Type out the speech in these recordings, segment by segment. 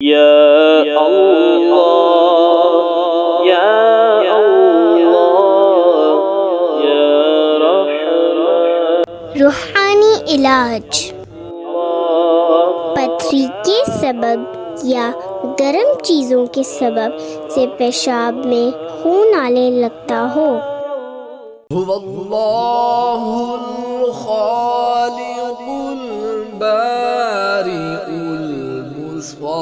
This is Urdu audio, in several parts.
یا اللہ یا اللہ یا رحمان۔ روحانی علاج پتھری کے سبب یا گرم چیزوں کے سبب سے پیشاب میں خون آنے لگتا ہو۔ هو اللہ الخالق البارئ المصور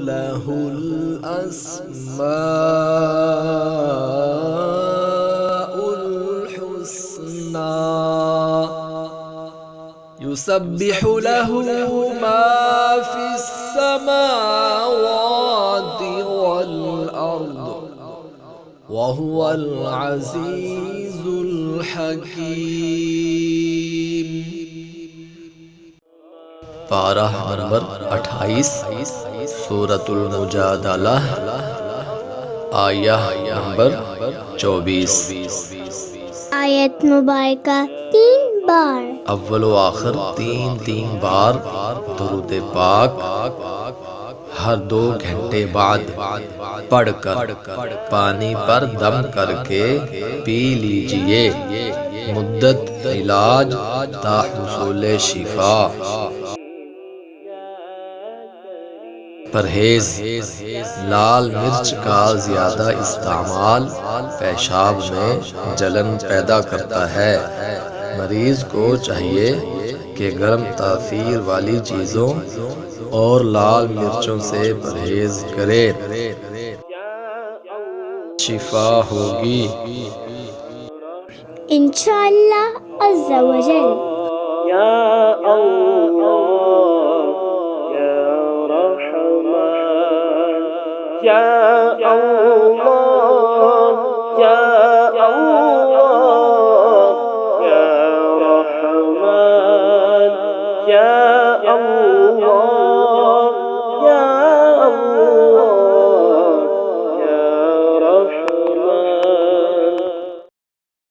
له الاسماء الحسنى يسبح له ما في السماوات والأرض وهو العزيز الحكيم۔ پارہ نمبر 28 سورۃ المجادلہ آیہ نمبر 24۔ آیت مبارکہ 3 بار اول و آخر تین بار درود پاک ہر 2 گھنٹے بعد پڑھ کر پانی پر دم کر کے پی لیجئے۔ مدت علاج تا حصول شفا۔ پرہیز: لال مرچ کا زیادہ استعمال پیشاب میں جلن پیدا کرتا ہے۔ مریض کو چاہیے کہ گرم تاثیر والی چیزوں اور لال مرچوں سے پرہیز کرے، شفا ہوگی انشاءاللہ عز و جل۔ یا اللہ یا رحمان یا اللہ یا اللہ یا رحمان یا اللہ۔